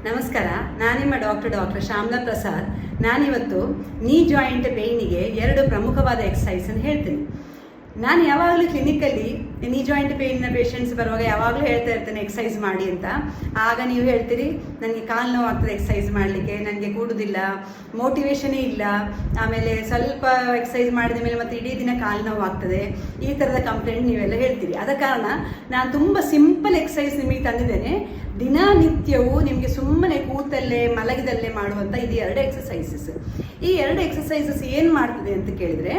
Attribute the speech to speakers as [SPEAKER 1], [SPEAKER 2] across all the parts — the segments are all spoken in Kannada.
[SPEAKER 1] ನಮಸ್ಕಾರ, ನಾನು ನಿಮ್ಮ ಡಾಕ್ಟರ್ ಶ್ಯಾಮಲಾ ಪ್ರಸಾದ್. ನಾನಿವತ್ತು ನೀ ಜಾಯಿಂಟ್ ಪೇಯ್ನಿಗೆ 2 ಪ್ರಮುಖವಾದ ಎಕ್ಸಸೈಸನ್ನು ಹೇಳ್ತೀನಿ. ನಾನು ಯಾವಾಗಲೂ ಕ್ಲಿನಿಕಲ್ಲಿ ನೀ ಜಾಯಿಂಟ್ ಪೇಯ್ನ ಪೇಷಂಟ್ಸ್ ಬರುವಾಗ ಯಾವಾಗಲೂ ಹೇಳ್ತಾ ಇರ್ತೇನೆ ಎಕ್ಸಸೈಸ್ ಮಾಡಿ ಅಂತ. ಆಗ ನೀವು ಹೇಳ್ತೀರಿ ನನಗೆ ಕಾಲು ನೋವು ಆಗ್ತದೆ ಎಕ್ಸಸೈಸ್ ಮಾಡಲಿಕ್ಕೆ, ನನಗೆ ಕೂಡುವುದಿಲ್ಲ, ಮೋಟಿವೇಶನೇ ಇಲ್ಲ, ಆಮೇಲೆ ಸ್ವಲ್ಪ ಎಕ್ಸಸೈಸ್ ಮಾಡಿದ ಮೇಲೆ ಮತ್ತೆ ಇಡೀ ದಿನ ಕಾಲು ನೋವು ಆಗ್ತದೆ, ಈ ಥರದ ಕಂಪ್ಲೇಂಟ್ ನೀವೆಲ್ಲ ಹೇಳ್ತೀರಿ. ಆದ ಕಾರಣ ನಾನು ತುಂಬ ಸಿಂಪಲ್ ಎಕ್ಸಸೈಸ್ ನಿಮಗೆ ತಂದಿದ್ದೇನೆ. ದಿನನಿತ್ಯವೂ ನಿಮಗೆ ಸುಮ್ಮನೆ ಕೂತಲ್ಲೇ ಮಲಗಿದಲ್ಲೇ ಮಾಡುವಂಥ ಇದು 2 ಎಕ್ಸಸೈಸಸ್. ಈ 2 ಎಕ್ಸಸೈಸಸ್ ಏನು ಮಾಡ್ತದೆ ಅಂತ ಕೇಳಿದರೆ,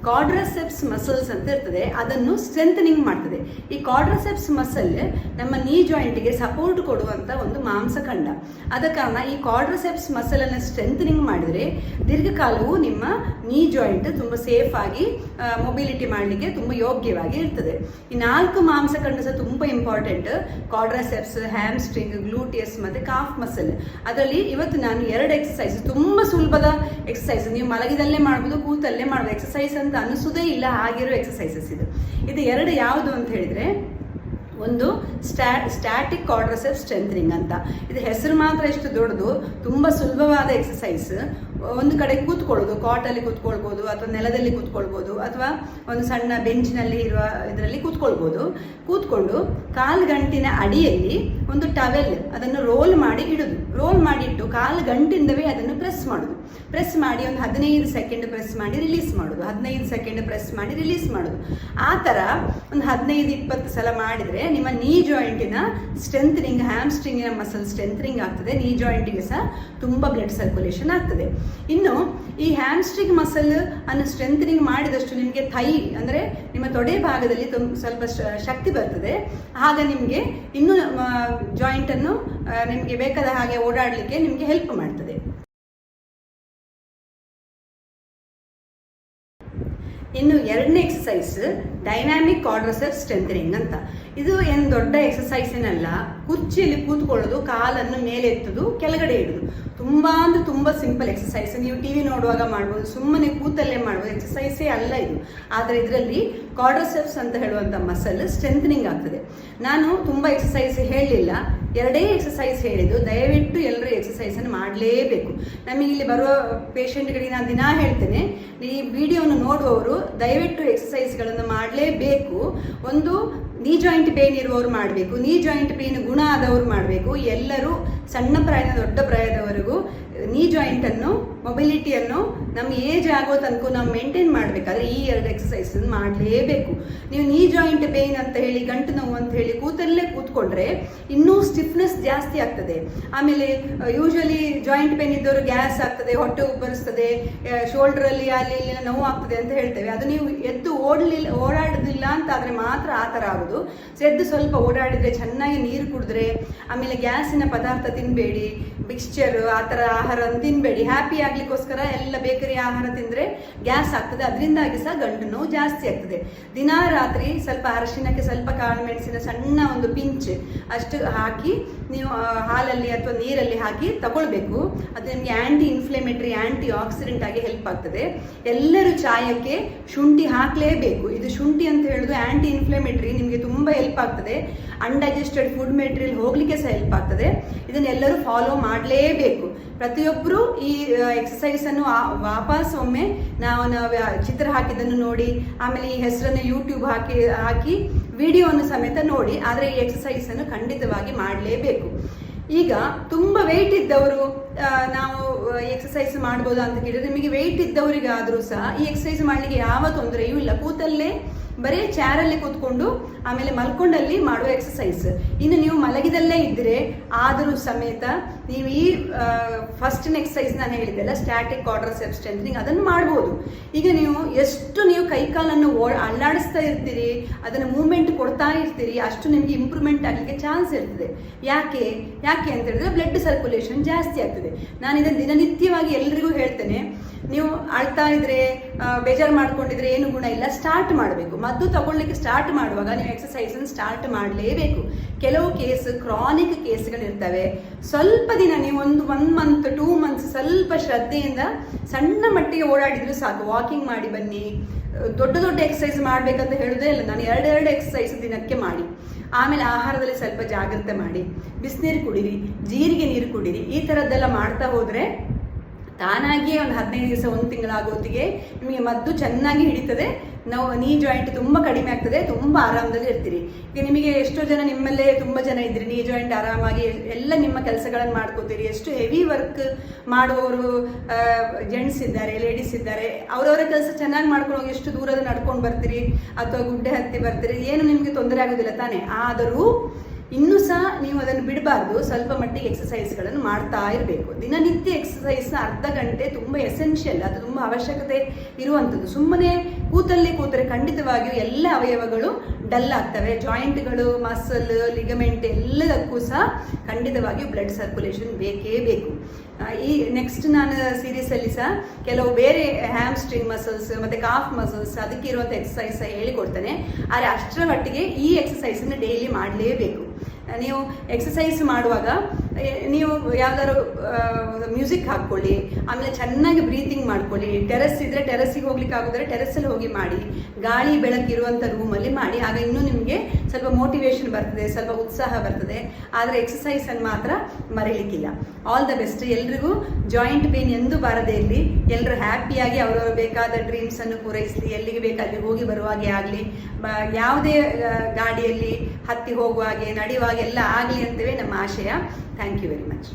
[SPEAKER 1] ಕ್ವಾಡ್ರಸೆಪ್ಸ್ ಮಸಲ್ಸ್ ಅಂತ ಇರ್ತದೆ, ಅದನ್ನು ಸ್ಟ್ರೆಂಥನಿಂಗ್ ಮಾಡ್ತದೆ. ಈ ಕ್ವಾಡ್ರಸೆಪ್ಸ್ ಮಸಲ್ ನಮ್ಮ ನೀ ಜಾಯಿಂಟಿಗೆ ಸಪೋರ್ಟ್ ಕೊಡುವಂಥ ಒಂದು ಮಾಂಸಖಂಡ. ಆದ ಕಾರಣ ಈ ಕ್ವಾಡ್ರಸೆಪ್ಸ್ ಮಸಲನ್ನು ಸ್ಟ್ರೆಂಥನಿಂಗ್ ಮಾಡಿದರೆ ದೀರ್ಘಕಾಲವು ನಿಮ್ಮ ನೀ ಜಾಯಿಂಟ್ ತುಂಬ ಸೇಫ್ ಆಗಿ ಮೊಬಿಲಿಟಿ ಮಾಡಲಿಕ್ಕೆ ತುಂಬ ಯೋಗ್ಯವಾಗಿ ಇರ್ತದೆ. ಈ 4 ಮಾಂಸಖಂಡ ಸಹ ತುಂಬ ಇಂಪಾರ್ಟೆಂಟ್: ಕ್ವಾಡ್ರಸೆಪ್ಸ್, ಹ್ಯಾಮ್ಸ್ಟ್ರಿಂಗ್, ಗ್ಲೂಟಿಯಸ್ ಮತ್ತು ಕಾಫ್ ಮಸಲ್. ಅದರಲ್ಲಿ ಇವತ್ತು ನಾನು 2 ಎಕ್ಸಸೈಸ್, ತುಂಬ ಸುಲಭದ ಎಕ್ಸಸೈಸ್, ನೀವು ಮಲಗಿದಲ್ಲೇ ಮಾಡ್ಬೋದು, ಕೂತಲ್ಲೇ ಮಾಡ್ಬೋದು, ಎಕ್ಸಸೈಸ್ ಅಂತ ಅನಿಸೋದೇ ಇಲ್ಲ ಆಗಿರೋ ಎಕ್ಸಸೈಸಸ್ ಇದು 2 ಯಾವುದು ಅಂತ ಹೇಳಿದರೆ, ಒಂದು ಸ್ಟ್ಯಾಟಿಕ್ ಕ್ವಾಡ್ರಸೆಪ್ಸ್ ಸ್ಟ್ರೆಂಥನಿಂಗ್ ಅಂತ. ಇದು ಹೆಸರು ಮಾತ್ರ ಎಷ್ಟು ದೊಡ್ಡದು, ತುಂಬ ಸುಲಭವಾದ ಎಕ್ಸಸೈಸ್. ಒಂದು ಕಡೆ ಕೂತ್ಕೊಳ್ಳೋದು, ಕಾಟಲ್ಲಿ ಕೂತ್ಕೊಳ್ಬೋದು, ಅಥವಾ ನೆಲದಲ್ಲಿ ಕೂತ್ಕೊಳ್ಬೋದು, ಅಥವಾ ಒಂದು ಸಣ್ಣ ಬೆಂಚಿನಲ್ಲಿ ಇರುವ ಇದರಲ್ಲಿ ಕೂತ್ಕೊಳ್ಬೋದು. ಕೂತ್ಕೊಂಡು ಕಾಲು ಗಂಟಿನ ಅಡಿಯಲ್ಲಿ ಒಂದು ಟವೆಲ್ ಅದನ್ನು ರೋಲ್ ಮಾಡಿ ಇಡೋದು. ರೋಲ್ ಮಾಡಿಟ್ಟು ಕಾಲು ಗಂಟಿಂದವೇ ಅದನ್ನು ಪ್ರೆಸ್ ಮಾಡೋದು. ಪ್ರೆಸ್ ಮಾಡಿ ಒಂದು 15 ಸೆಕೆಂಡ್ ಪ್ರೆಸ್ ಮಾಡಿ ರಿಲೀಸ್ ಮಾಡೋದು, 15 ಸೆಕೆಂಡ್ ಪ್ರೆಸ್ ಮಾಡಿ ರಿಲೀಸ್ ಮಾಡೋದು. ಆ ಥರ ಒಂದು 15-20 ಸಲ ಮಾಡಿದರೆ ನಿಮ್ಮ ನೀ ಜಾಯಿಂಟಿನ ಸ್ಟ್ರೆಂಥನಿಂಗ್, ಹ್ಯಾಮ್ಸ್ಟ್ರಿಂಗಿನ ಮಸಲ್ ಸ್ಟ್ರೆಂಥನಿಂಗ್ ಆಗ್ತದೆ. ನೀ ಜಾಯಿಂಟಿಗೆ ಸಹ ತುಂಬ ಬ್ಲಡ್ ಸರ್ಕ್ಯುಲೇಷನ್ ಆಗ್ತದೆ. ಇನ್ನು ಈ ಹ್ಯಾಮ್ಸ್ಟ್ರಿಂಗ್ ಮಸಲ್ ಅನ್ನು ಸ್ಟ್ರೆಂಥನಿಂಗ್ ಮಾಡಿದಷ್ಟು ನಿಮಗೆ ಥೈ ಅಂದರೆ ನಿಮ್ಮ ತೊಡೆ ಭಾಗದಲ್ಲಿ ಸ್ವಲ್ಪ ಶಕ್ತಿ ಬರ್ತದೆ. ಆಗ ನಿಮಗೆ ಇನ್ನೂ ಜಾಯಿಂಟನ್ನು ನಿಮಗೆ ಬೇಕಾದ ಹಾಗೆ ಓಡಾಡಲಿಕ್ಕೆ ನಿಮಗೆ ಹೆಲ್ಪ್ ಮಾಡ್ತದೆ. ಇನ್ನು 2ನೇ ಎಕ್ಸಸೈಸ್ ಡೈನಾಮಿಕ್ ಕ್ವಾಡ್ರಸೆಪ್ಸ್ ಸ್ಟ್ರೆಂಥನಿಂಗ್ ಅಂತ. ಇದು ಏನು ದೊಡ್ಡ ಎಕ್ಸಸೈಸ್ ಏನಲ್ಲ. ಕುರ್ಚಿಯಲ್ಲಿ ಕೂತ್ಕೊಳ್ಳೋದು, ಕಾಲನ್ನು ಮೇಲೆ ಎತ್ತೋದು, ಕೆಳಗಡೆ ಇಡೋದು. ತುಂಬ ಅಂದರೆ ತುಂಬ ಸಿಂಪಲ್ ಎಕ್ಸಸೈಸ್. ನೀವು ಟಿವಿ ನೋಡುವಾಗ ಮಾಡ್ಬೋದು, ಸುಮ್ಮನೆ ಕೂತಲ್ಲೇ ಮಾಡ್ಬೋದು, ಎಕ್ಸಸೈಸೇ ಅಲ್ಲ ಇದು. ಆದರೆ ಇದರಲ್ಲಿ ಕ್ವಾಡ್ರಸೆಪ್ಸ್ ಅಂತ ಹೇಳುವಂಥ ಮಸಲ್ ಸ್ಟ್ರೆಂಥನಿಂಗ್ ಆಗ್ತದೆ. ನಾನು ತುಂಬ ಎಕ್ಸಸೈಸ್ ಹೇಳಲಿಲ್ಲ, 2 ಎಕ್ಸಸೈಸ್ ಹೇಳಿದ್ದು. ದಯವಿಟ್ಟು ಎಲ್ಲರೂ ಎಕ್ಸಸೈಸನ್ನು ಮಾಡಲೇಬೇಕು. ನಮಗೆ ಇಲ್ಲಿ ಬರುವ ಪೇಷಂಟ್ಗಳಿಗೆ ನಾನು ದಿನ ಹೇಳ್ತೇನೆ, ಈ ವಿಡಿಯೋವನ್ನು ನೋಡುವವರು ದಯವಿಟ್ಟು ಎಕ್ಸಸೈಸ್ಗಳನ್ನು ಮಾಡಲೇಬೇಕು. ಒಂದು ನೀ ಜಾಯಿಂಟ್ ಪೇನ್ ಇರುವವರು ಮಾಡಬೇಕು, ನೀ ಜಾಯಿಂಟ್ ಪೇನ್ ಗುಣ ಆದವರು ಮಾಡಬೇಕು. ಎಲ್ಲರೂ ಸಣ್ಣ ಪ್ರಾಯದ ದೊಡ್ಡ ಪ್ರಾಯದವರೆಗೂ ನೀ ಜಾಯಿಂಟನ್ನು, ಮೊಬಿಲಿಟಿಯನ್ನು ನಮ್ಮ ಏಜ್ ಆಗೋ ತನಕ ನಾವು ಮೇಂಟೈನ್ ಮಾಡಬೇಕಾದ್ರೆ ಈ 2 ಎಕ್ಸಸೈಸ್ ಮಾಡಲೇಬೇಕು. ನೀವು ನೀ ಜಾಯಿಂಟ್ ಪೇನ್ ಅಂತ ಹೇಳಿ, ಗಂಟು ನೋವು ಅಂತ ಹೇಳಿ ಕೂತಲ್ಲೇ ಕೂತ್ಕೊಂಡ್ರೆ ಇನ್ನೂ ಸ್ಟಿಫ್ನೆಸ್ ಜಾಸ್ತಿ ಆಗ್ತದೆ. ಆಮೇಲೆ ಯೂಶಲಿ ಜಾಯಿಂಟ್ ಪೇನ್ ಇದ್ದವರು ಗ್ಯಾಸ್ ಆಗ್ತದೆ, ಹೊಟ್ಟೆ ಉಬ್ಬರಿಸ್ತದೆ, ಶೋಲ್ಡ್ರಲ್ಲಿ ಅಲ್ಲಿ ಇಲ್ಲಿ ನೋವು ಆಗ್ತದೆ ಅಂತ ಹೇಳ್ತೇವೆ. ಅದು ನೀವು ಎದ್ದು ಓಡಾಡೋದಿಲ್ಲ ಅಂತ ಆದರೆ ಮಾತ್ರ ಆ ಥರ ಆಗೋದು. ಎದ್ದು ಸ್ವಲ್ಪ ಓಡಾಡಿದರೆ, ಚೆನ್ನಾಗಿ ನೀರು ಕುಡಿದ್ರೆ, ಆಮೇಲೆ ಗ್ಯಾಸಿನ ಪದಾರ್ಥ ತಿನ್ನಬೇಡಿ, ಮಿಕ್ಸ್ಚರ್ ಆ ಥರ ಆಹಾರವನ್ನು ತಿನ್ನಬೇಡಿ. ಹ್ಯಾಪಿ ಆಗಲಿಕ್ಕೋಸ್ಕರ ಎಲ್ಲ ಬೇಕರಿ ಆಹಾರ ತಿಂದರೆ ಗ್ಯಾಸ್ ಆಗ್ತದೆ. ಅದರಿಂದಾಗಿ ಸಹ ಗಂಟು ನೋವು ಜಾಸ್ತಿ ಆಗ್ತದೆ. ದಿನಾ ರಾತ್ರಿ ಸ್ವಲ್ಪ ಅರಿಶಿನಕ್ಕೆ ಸ್ವಲ್ಪ ಕಾಳು ಮೆಣಸಿನ ಸಣ್ಣ ಒಂದು ಪಿಂಚ್ ಅಷ್ಟು ಹಾಕಿ ನೀವು ಹಾಲಲ್ಲಿ ಅಥವಾ ನೀರಲ್ಲಿ ಹಾಕಿ ತಗೊಳ್ಬೇಕು. ಅದು ನಿಮಗೆ ಆ್ಯಂಟಿ ಇನ್ಫ್ಲೇಮೇಟರಿ, ಆ್ಯಂಟಿ ಆಕ್ಸಿಡೆಂಟ್ ಆಗಿ ಹೆಲ್ಪ್ ಆಗ್ತದೆ. ಎಲ್ಲರೂ ಚಾಯಕ್ಕೆ ಶುಂಠಿ ಹಾಕಲೇಬೇಕು. ಇದು ಶುಂಠಿ ಅಂತ ಹೇಳೋದು ಆ್ಯಂಟಿ ಇನ್ಫ್ಲೇಮೇಟರಿ, ನಿಮಗೆ ತುಂಬ ಹೆಲ್ಪ್ ಆಗ್ತದೆ. ಅನ್ಡೈಜೆಸ್ಟೆಡ್ ಫುಡ್ ಮೆಟೀರಿಯಲ್ ಹೋಗಲಿಕ್ಕೆ ಸಹ ಹೆಲ್ಪ್ ಆಗ್ತದೆ. ಇದನ್ನೆಲ್ಲರೂ ಫಾಲೋ ಮಾಡಲೇಬೇಕು. ಪ್ರತಿಯೊಬ್ಬರು ಈ ಎಕ್ಸಸೈಸನ್ನು ವಾಪಸ್ ಒಮ್ಮೆ ನಾವು ಚಿತ್ರ ಹಾಕಿದ್ದನ್ನು ನೋಡಿ, ಆಮೇಲೆ ಈ ಹೆಸರನ್ನು ಯೂಟ್ಯೂಬ್ ಹಾಕಿ ವಿಡಿಯೋವನ್ನು ಸಮೇತ ನೋಡಿ. ಆದರೆ ಈ ಎಕ್ಸಸೈಸನ್ನು ಖಂಡಿತವಾಗಿ ಮಾಡಲೇಬೇಕು. ಈಗ ತುಂಬ ವೆಯ್ಟ್ ಇದ್ದವರು ನಾವು ಎಕ್ಸಸೈಸ್ ಮಾಡ್ಬೋದಾ ಅಂತ ಕೇಳಿದ್ರೆ, ನಿಮಗೆ ವೆಯ್ಟ್ ಇದ್ದವರಿಗಾದರೂ ಸಹ ಈ ಎಕ್ಸಸೈಸ್ ಮಾಡಲಿಕ್ಕೆ ಯಾವ ತೊಂದರೆಯೂ ಇಲ್ಲ. ಕೂತಲ್ಲೇ ಬರೀ ಚಾರಲ್ಲಿ ಕೂತ್ಕೊಂಡು ಆಮೇಲೆ ಮಲ್ಕೊಂಡಲ್ಲಿ ಮಾಡುವ ಎಕ್ಸಸೈಸ್. ಇನ್ನು ನೀವು ಮಲಗಿದಲ್ಲೇ ಇದ್ದರೆ ಆದರೂ ಸಮೇತ ನೀವು ಈ ಫಸ್ಟ್ನ ಎಕ್ಸಸೈಸ್ ನಾನು ಹೇಳಿದ್ದೆಲ್ಲ, ಸ್ಟ್ಯಾಟಿಕ್ ಕ್ವಾಡ್ರಸೆಪ್ಸ್ ಸ್ಟ್ರೆಂಥನಿಂಗ್, ಅದನ್ನು ಮಾಡ್ಬೋದು. ಈಗ ಎಷ್ಟು ನೀವು ಕೈಕಾಲನ್ನು ಅಲ್ಲಾಡಿಸ್ತಾ ಇರ್ತೀರಿ, ಅದನ್ನು ಮೂವ್ಮೆಂಟ್ ಕೊಡ್ತಾ ಇರ್ತೀರಿ, ಅಷ್ಟು ನಿಮಗೆ ಇಂಪ್ರೂವ್ಮೆಂಟ್ ಆಗಲಿಕ್ಕೆ ಚಾನ್ಸ್ ಇರ್ತದೆ. ಯಾಕೆ ಅಂತ ಹೇಳಿದ್ರೆ ಬ್ಲಡ್ ಸರ್ಕ್ಯುಲೇಷನ್ ಜಾಸ್ತಿ ಆಗ್ತದೆ. ನಾನು ಇದನ್ನು ದಿನನಿತ್ಯವಾಗಿ ಎಲ್ರಿಗೂ ಹೇಳ್ತೇನೆ. ನೀವು ಅಳ್ತಾ ಇದ್ರೆ ಬೇಜಾರು ಮಾಡ್ಕೊಂಡಿದ್ರೆ ಏನು ಗುಣ ಇಲ್ಲ, ಸ್ಟಾರ್ಟ್ ಮಾಡಬೇಕು. ಮದ್ದು ತಗೊಳ್ಳಿಕ್ಕೆ ಸ್ಟಾರ್ಟ್ ಮಾಡುವಾಗ ನೀವು ಎಕ್ಸಸೈಸನ್ನು ಸ್ಟಾರ್ಟ್ ಮಾಡಲೇಬೇಕು. ಕೆಲವು ಕೇಸ್ ಕ್ರಾನಿಕ್ ಕೇಸ್ಗಳಿರ್ತವೆ. ಸ್ವಲ್ಪ ದಿನ ನೀವು 1 ಮಂತ್ 2 ಮಂತ್ಸ್ ಸ್ವಲ್ಪ ಶ್ರದ್ಧೆಯಿಂದ ಸಣ್ಣ ಮಟ್ಟಿಗೆ ಓಡಾಡಿದ್ರು ಸಾಕು. ವಾಕಿಂಗ್ ಮಾಡಿ ಬನ್ನಿ. ದೊಡ್ಡ ದೊಡ್ಡ ಎಕ್ಸಸೈಸ್ ಮಾಡಬೇಕಂತ ಹೇಳೋದೇ ಇಲ್ಲ ನಾನು. 2 ಎಕ್ಸಸೈಸ್ ದಿನಕ್ಕೆ ಮಾಡಿ. ಆಮೇಲೆ ಆಹಾರದಲ್ಲಿ ಸ್ವಲ್ಪ ಜಾಗ್ರತೆ ಮಾಡಿ, ಬಿಸಿನೀರು ಕುಡೀರಿ, ಜೀರಿಗೆ ನೀರು ಕುಡೀರಿ. ಈ ಥರದ್ದೆಲ್ಲ ಮಾಡ್ತಾ ಹೋದರೆ ತಾನಾಗಿಯೇ ಒಂದು 15 ದಿವಸ 1 ತಿಂಗಳಾಗೋತ್ತಿಗೆ ನಿಮಗೆ ಮದ್ದು ಚೆನ್ನಾಗಿ ಹಿಡಿತದೆ. ನೀ ಜಾಯಿಂಟ್ ತುಂಬ ಕಡಿಮೆ ಆಗ್ತದೆ, ತುಂಬ ಆರಾಮದಲ್ಲಿ ಇರ್ತೀರಿ. ಈಗ ನಿಮಗೆ ಎಷ್ಟೋ ಜನ ನಿಮ್ಮಲ್ಲೇ ತುಂಬ ಜನ ಇದ್ರಿ, ನೀ ಜಾಯಿಂಟ್ ಆರಾಮಾಗಿ ಎಲ್ಲ ನಿಮ್ಮ ಕೆಲಸಗಳನ್ನು ಮಾಡ್ಕೋತೀರಿ. ಎಷ್ಟು ಹೆವಿ ವರ್ಕ್ ಮಾಡುವವರು ಜೆಂಟ್ಸ್ ಇದ್ದಾರೆ, ಲೇಡೀಸ್ ಇದ್ದಾರೆ. ಅವರವರ ಕೆಲಸ ಚೆನ್ನಾಗಿ ಮಾಡ್ಕೊಂಡು ಹೋಗಿ ಎಷ್ಟು ದೂರದ ನಡ್ಕೊಂಡು ಬರ್ತೀರಿ ಅಥವಾ ಗುಡ್ಡೆ ಹತ್ತಿ ಬರ್ತೀರಿ, ಏನು ನಿಮಗೆ ತೊಂದರೆ ಆಗೋದಿಲ್ಲ ತಾನೇ. ಆದರೂ ಇನ್ನೂ ಸಹ ನೀವು ಅದನ್ನು ಬಿಡಬಾರ್ದು. ಸ್ವಲ್ಪ ಮಟ್ಟಿಗೆ ಎಕ್ಸಸೈಸ್ಗಳನ್ನು ಮಾಡ್ತಾ ಇರಬೇಕು. ದಿನನಿತ್ಯ ಎಕ್ಸಸೈಸ್ನ ಅರ್ಧ ಗಂಟೆ ತುಂಬ ಎಸೆನ್ಷಿಯಲ್, ಅದು ತುಂಬ ಅವಶ್ಯಕತೆ ಇರುವಂಥದ್ದು. ಸುಮ್ಮನೆ ಕೂತರೆ ಖಂಡಿತವಾಗಿಯೂ ಎಲ್ಲ ಅವಯವಗಳು ಡಲ್ ಆಗ್ತವೆ. ಜಾಯಿಂಟ್ಗಳು, ಮಸಲ್, ಲಿಗಮೆಂಟ್ ಎಲ್ಲದಕ್ಕೂ ಸಹ ಖಂಡಿತವಾಗಿಯೂ ಬ್ಲಡ್ ಸರ್ಕ್ಯುಲೇಷನ್ ಬೇಕೇ ಬೇಕು. ಈ ನೆಕ್ಸ್ಟ್ ನಾನು ಸೀರೀಸಲ್ಲಿ ಸಹ ಕೆಲವು ಬೇರೆ ಹ್ಯಾಮ್ಸ್ಟ್ರಿಂಗ್ ಮಸಲ್ಸ್ ಮತ್ತು ಕಾಫ್ ಮಸಲ್ಸ್ ಅದಕ್ಕೆ ಇರುವಂಥ ಎಕ್ಸಸೈಸ್ ಹೇಳಿಕೊಡ್ತೇನೆ. ಆದರೆ ಅಷ್ಟರ ಮಟ್ಟಿಗೆ ಈ ಎಕ್ಸಸೈಸನ್ನು ಡೈಲಿ ಮಾಡಲೇಬೇಕು. ನೀವು ಎಕ್ಸಸೈಸ್ ಮಾಡುವಾಗ ನೀವು ಯಾವ್ದಾದ್ರು ಮ್ಯೂಸಿಕ್ ಹಾಕ್ಕೊಳ್ಳಿ, ಆಮೇಲೆ ಚೆನ್ನಾಗಿ ಬ್ರೀತಿಂಗ್ ಮಾಡ್ಕೊಳ್ಳಿ. ಟೆರೆಸ್ ಇದ್ದರೆ ಟೆರೆಸ್ಸಿಗೆ ಹೋಗ್ಲಿಕ್ಕೆ ಆಗೋದ್ರೆ ಟೆರೆಸ್ಸಲ್ಲಿ ಹೋಗಿ ಮಾಡಿ, ಗಾಳಿ ಬೆಳಕಿರುವಂಥ ರೂಮಲ್ಲಿ ಮಾಡಿ. ಆಗ ಇನ್ನೂ ನಿಮಗೆ ಸ್ವಲ್ಪ ಮೋಟಿವೇಶನ್ ಬರ್ತದೆ, ಸ್ವಲ್ಪ ಉತ್ಸಾಹ ಬರ್ತದೆ. ಆದರೆ ಎಕ್ಸಸೈಸನ್ನು ಮಾತ್ರ ಮರೀಲಿಕ್ಕಿಲ್ಲ. All the best. ಎಲ್ರಿಗೂ ಜಾಯಿಂಟ್ ಪೇನ್ ಎಂದೂ ಬಾರದೇ ಇರಲಿ. ಎಲ್ಲರೂ ಹ್ಯಾಪಿಯಾಗಿ ಅವರವರು ಬೇಕಾದ ಡ್ರೀಮ್ಸನ್ನು ಪೂರೈಸಲಿ. ಎಲ್ಲಿಗೆ ಬೇಕು ಅಲ್ಲಿ ಹೋಗಿ ಬರುವ ಹಾಗೆ ಆಗಲಿ, ಯಾವುದೇ ಗಾಡಿಯಲ್ಲಿ ಹತ್ತಿ ಹೋಗುವ ಹಾಗೆ ನಡೆಯುವ ಹಾಗೆ ಎಲ್ಲ ಆಗಲಿ ಅಂತೇವೆ ನಮ್ಮ ಆಶಯ. Thank you very much.